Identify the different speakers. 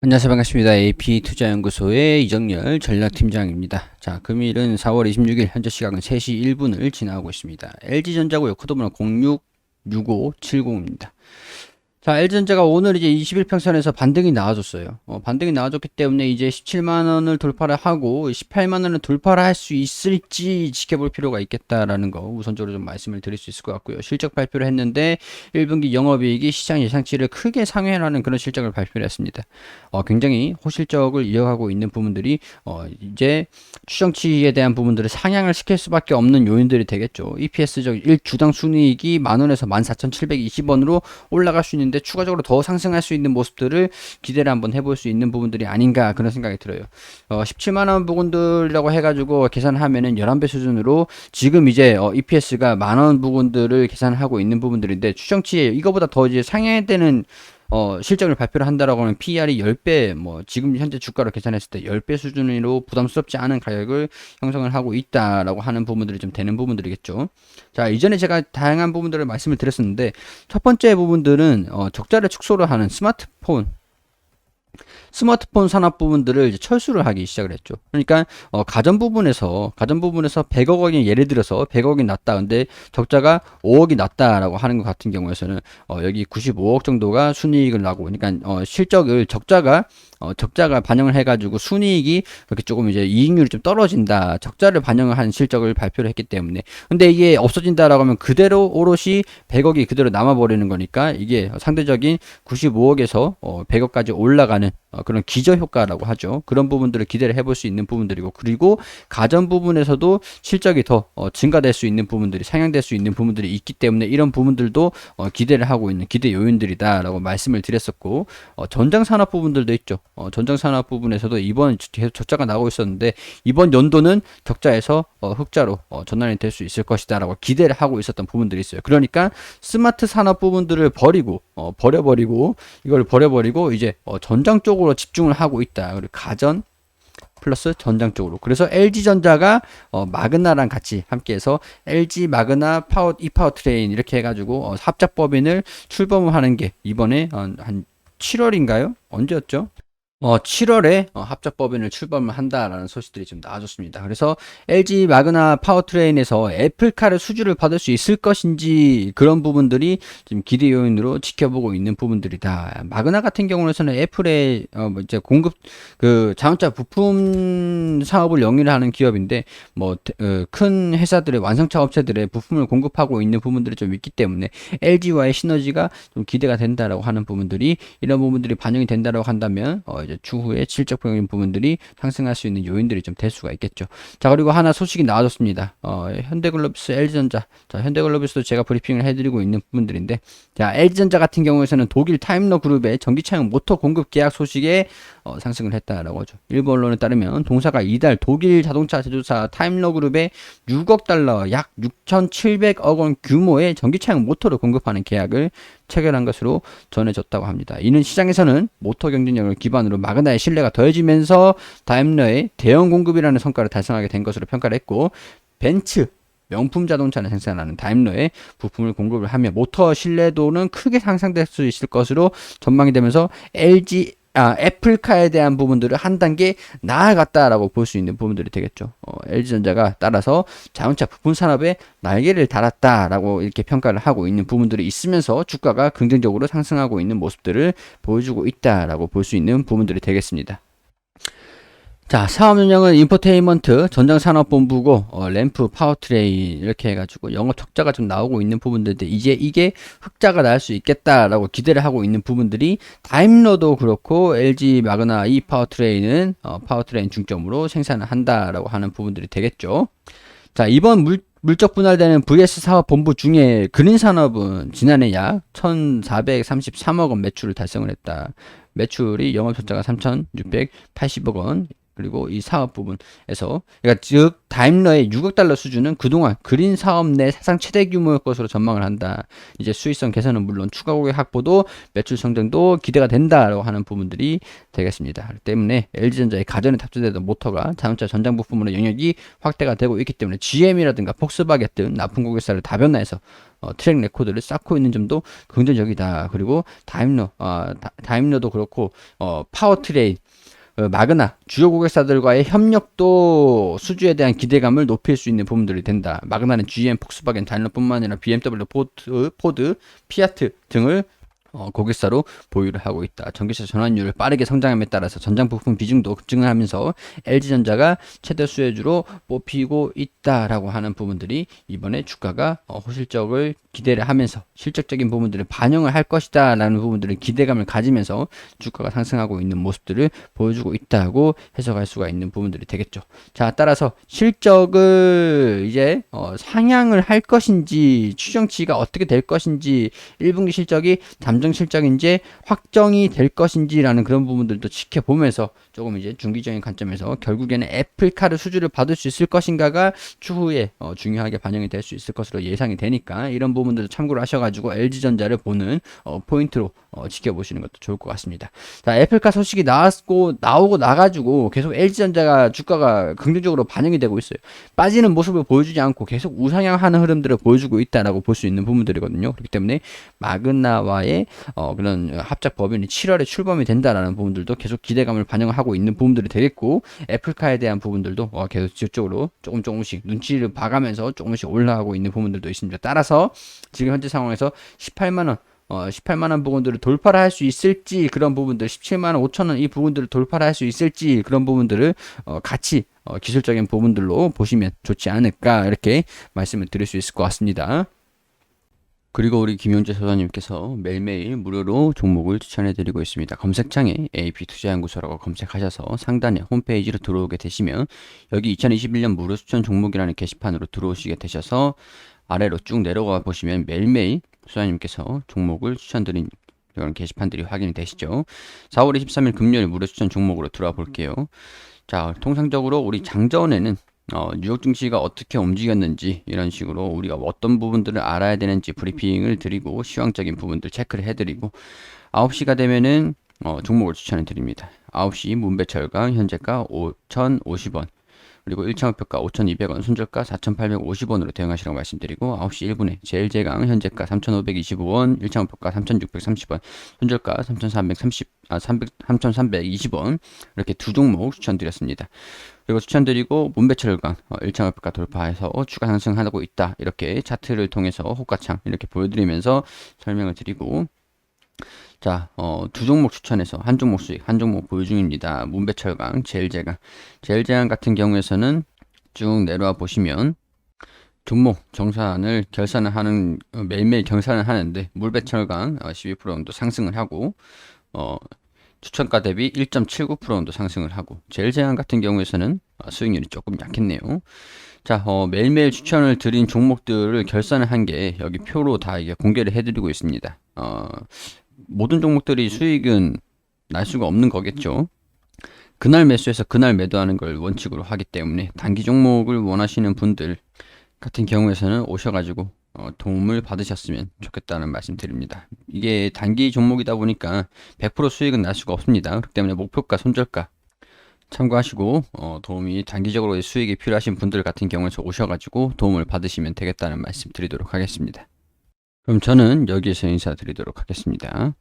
Speaker 1: 안녕하세요. 반갑습니다. AP투자연구소의 이정열 전략팀장입니다. 자, 금일은 4월 26일 현재 시각은 3시 1분을 지나고 있습니다. LG전자고요. 코드번호 066570입니다. 자, LG전자가 오늘 이제 21평선에서 반등이 나와줬어요. 반등이 나와줬기 때문에 이제 17만원을 돌파를 하고 18만원을 돌파를 할 수 있을지 지켜볼 필요가 있겠다라는 거 우선적으로 좀 말씀을 드릴 수 있을 것 같고요. 실적 발표를 했는데 1분기 영업이익이 시장 예상치를 크게 상회하는 그런 실적을 발표를 했습니다. 굉장히 호실적을 이어가고 있는 부분들이 이제 추정치에 대한 부분들을 상향을 시킬 수밖에 없는 요인들이 되겠죠. EPS적 1주당 순이익이 만원에서 14,720원으로 올라갈 수 있는 추가적으로 더 상승할 수 있는 모습들을 기대를 한번 해볼 수 있는 부분들이 아닌가 그런 생각이 들어요. 17만원 부분들이라고 해가지고 계산하면은 11배 수준으로 지금 이제 EPS가 만원 부분들을 계산하고 있는 부분들인데 추정치에 이거보다 더 이제 상향되는 실적을 발표를 한다라고 하면 PER이 10배, 지금 현재 주가로 계산했을 때 10배 수준으로 부담스럽지 않은 가격을 형성을 하고 있다라고 하는 부분들이 좀 되는 부분들이겠죠. 자, 이전에 제가 다양한 부분들을 말씀을 드렸었는데, 첫 번째 부분들은, 적자를 축소를 하는 스마트폰 산업 부분들을 이제 철수를 하기 시작을 했죠. 그러니까 가전 부분에서 100억 원이 예를 들어서 100억이 났다. 근데 적자가 5억이 났다라고 하는 것 같은 경우에서는 여기 95억 정도가 순이익을 나고 그러니까 실적을 적자가 반영을 해가지고 순이익이 그렇게 조금 이제 이익률이 좀 떨어진다. 적자를 반영을 한 실적을 발표를 했기 때문에. 근데 이게 없어진다라고 하면 그대로 오롯이 100억이 그대로 남아버리는 거니까 이게 상대적인 95억에서 100억까지 올라가는 그런 기저효과라고 하죠. 그런 부분들을 기대를 해볼 수 있는 부분들이고, 그리고 가전 부분에서도 실적이 더 증가될 수 있는 부분들이 상향될 수 있는 부분들이 있기 때문에 이런 부분들도 기대를 하고 있는 기대 요인들이다라고 말씀을 드렸었고, 전장 산업 부분들도 있죠. 전장 산업 부분에서도 이번 계속 적자가 나오고 있었는데 이번 연도는 적자에서 흑자로 전환이 될 수 있을 것이다라고 기대를 하고 있었던 부분들이 있어요. 그러니까 스마트 산업 부분들을 버려버리고 이제 전장 쪽으로 집중을 하고 있다. 그리고 가전 플러스 전장 쪽으로. 그래서 LG전자가 마그나랑 같이 함께해서 LG 마그나 이파워트레인 이렇게 해가지고 합작법인을 출범을 하는 게 이번에 한 7월인가요? 언제였죠? 7월에 합작법인을 출범을 한다라는 소식들이 좀 나와줬습니다. 그래서 LG 마그나 파워트레인에서 애플카를 수주를 받을 수 있을 것인지 그런 부분들이 지금 기대 요인으로 지켜보고 있는 부분들이다. 마그나 같은 경우에는 애플의 이제 공급 그 자동차 부품 사업을 영위를 하는 기업인데 큰 회사들의 완성차 업체들의 부품을 공급하고 있는 부분들이 좀 있기 때문에 LG와의 시너지가 좀 기대가 된다라고 하는 부분들이 이런 부분들이 반영이 된다라고 한다면 이제 추후에 실적적인 부분들이 상승할 수 있는 요인들이 좀 될 수가 있겠죠. 자, 그리고 하나 소식이 나와줬습니다. 현대글로비스, LG전자. 자, 현대글로비스도 제가 브리핑을 해드리고 있는 부분들인데, 자, LG전자 같은 경우에서는 독일 타임러 그룹의 전기차용 모터 공급 계약 소식에 상승을 했다라고 하죠. 일부 언론에 따르면 동사가 이달 독일 자동차 제조사 타임러 그룹에 6억 달러, 약 6,700억 원 규모의 전기차용 모터를 공급하는 계약을 체결한 것으로 전해졌다고 합니다. 이는 시장에서는 모터 경쟁력을 기반으로 마그나의 신뢰가 더해지면서 다임러의 대형 공급이라는 성과를 달성하게 된 것으로 평가를 했고, 벤츠 명품 자동차를 생산하는 다임러에 부품을 공급을 하며 모터 신뢰도는 크게 상승될 수 있을 것으로 전망이 되면서 애플카에 대한 부분들을 한 단계 나아갔다라고 볼 수 있는 부분들이 되겠죠. LG전자가 따라서 자동차 부품 산업에 날개를 달았다라고 이렇게 평가를 하고 있는 부분들이 있으면서 주가가 긍정적으로 상승하고 있는 모습들을 보여주고 있다라고 볼 수 있는 부분들이 되겠습니다. 자, 사업 운영은 인포테인먼트 전장산업본부고 램프 파워트레인 이렇게 해가지고 영업 적자가 좀 나오고 있는 부분들인데 이제 이게 흑자가 날 수 있겠다라고 기대를 하고 있는 부분들이 다임러도 그렇고 LG 마그나 이 파워트레인은 파워트레인 중점으로 생산을 한다라고 하는 부분들이 되겠죠. 자, 이번 물적 분할되는 VS 사업 본부 중에 그린산업은 지난해 약 1,433억 원 매출을 달성을 했다. 매출이 영업 적자가 3,680억 원, 그리고 이 사업 부분에서, 그러니까 즉 다임러의 6억 달러 수준은 그동안 그린 사업 내 사상 최대 규모의 것으로 전망을 한다. 이제 수익성 개선은 물론 추가 고객 확보도 매출 성장도 기대가 된다라고 하는 부분들이 되겠습니다. 그렇기 때문에 LG전자의 가전에 탑재되던 모터가 자동차 전장 부품으로 영역이 확대가 되고 있기 때문에 GM이라든가 폭스바겐 등 납품 고객사를 다변화해서 트랙 레코드를 쌓고 있는 점도 긍정적이다. 그리고 다임러도 그렇고 파워트레인, 마그나 주요 고객사들과의 협력도 수주에 대한 기대감을 높일 수 있는 부분들이 된다. 마그나는 GM, 폭스바겐, 다임러뿐만 아니라 BMW, 포드, 피아트 등을 고객사로 보유를 하고 있다. 전기차 전환율을 빠르게 성장함에 따라서 전장 부품 비중도 급증을 하면서 LG전자가 최대 수혜주로 뽑히고 있다라고 하는 부분들이 이번에 주가가 호실적을 기대를 하면서 실적적인 부분들을 반영을 할 것이다 라는 부분들을 기대감을 가지면서 주가가 상승하고 있는 모습들을 보여주고 있다고 해석할 수가 있는 부분들이 되겠죠. 자, 따라서 실적을 이제 상향을 할 것인지, 추정치가 어떻게 될 것인지, 1분기 실적이 잠정 실적인지 확정이 될 것인지라는 그런 부분들도 지켜보면서 조금 이제 중기적인 관점에서 결국에는 애플카드 수주를 받을 수 있을 것인가가 추후에 중요하게 반영이 될 수 있을 것으로 예상이 되니까 이런 부분들도 참고를 하셔가지고 LG전자를 보는 포인트로 지켜보시는 것도 좋을 것 같습니다. 자, 애플카 소식이 나오고 나가지고 계속 LG전자가 주가가 긍정적으로 반영이 되고 있어요. 빠지는 모습을 보여주지 않고 계속 우상향하는 흐름들을 보여주고 있다라고 볼 수 있는 부분들이거든요. 그렇기 때문에 마그나와의 그런 합작 법인이 7월에 출범이 된다라는 부분들도 계속 기대감을 반영하고 있는 부분들이 되겠고, 애플카에 대한 부분들도 계속 지속적으로 조금씩 눈치를 봐가면서 조금씩 올라가고 있는 부분들도 있습니다. 따라서 지금 현재 상황에서 18만원 부분들을 돌파를 할 수 있을지, 그런 부분들 17만 5천원 이 부분들을 돌파를 할 수 있을지, 그런 부분들을 같이 기술적인 부분들로 보시면 좋지 않을까, 이렇게 말씀을 드릴 수 있을 것 같습니다. 그리고 우리 김용재 소장님께서 매일매일 무료로 종목을 추천해드리고 있습니다. 검색창에 AP투자연구소라고 검색하셔서 상단에 홈페이지로 들어오게 되시면 여기 2021년 무료 추천 종목이라는 게시판으로 들어오시게 되셔서 아래로 쭉 내려가 보시면 매일매일 소장님께서 종목을 추천드린 이런 게시판들이 확인이 되시죠. 4월 23일 금요일 무료 추천 종목으로 들어와 볼게요. 자, 통상적으로 우리 장전에는 뉴욕 증시가 어떻게 움직였는지 이런 식으로 우리가 어떤 부분들을 알아야 되는지 브리핑을 드리고 시황적인 부분들 체크를 해드리고 9시가 되면은 종목을 추천해 드립니다. 9시 문배철강 현재가 5,050원, 그리고 1차 목표가 5,200원, 손절가 4,850원으로 대응하시라고 말씀드리고, 9시 1분에 제일제강 현재가 3,525원, 1차 목표가 3,630원, 손절가 3,320원, 이렇게 두 종목 추천드렸습니다. 그리고 추천드리고 문배철강 1차 목표가 돌파해서 추가 상승하고 있다, 이렇게 차트를 통해서 호가창 이렇게 보여드리면서 설명을 드리고, 자, 두 종목 추천해서 한 종목 수익, 한 종목 보유 중입니다. 문배철강, 제일제강 같은 경우에서는 쭉 내려와 보시면 종목 정산을 결산을 하는, 매일매일 결산을 하는데 문배철강 12% 정도 상승을 하고 추천가 대비 1.79% 정도 상승을 하고, 제일제강 같은 경우에서는 수익률이 조금 약했네요. 자, 매일매일 추천을 드린 종목들을 결산을 한 게 여기 표로 다 이게 공개를 해드리고 있습니다. 모든 종목들이 수익은 날 수가 없는 거겠죠. 그날 매수해서 그날 매도하는 걸 원칙으로 하기 때문에 단기 종목을 원하시는 분들 같은 경우에서는 오셔가지고 도움을 받으셨으면 좋겠다는 말씀 드립니다. 이게 단기 종목이다 보니까 100% 수익은 날 수가 없습니다. 그렇기 때문에 목표가, 손절가 참고하시고 도움이 단기적으로 수익이 필요하신 분들 같은 경우에서 오셔가지고 도움을 받으시면 되겠다는 말씀 드리도록 하겠습니다. 그럼 저는 여기에서 인사드리도록 하겠습니다.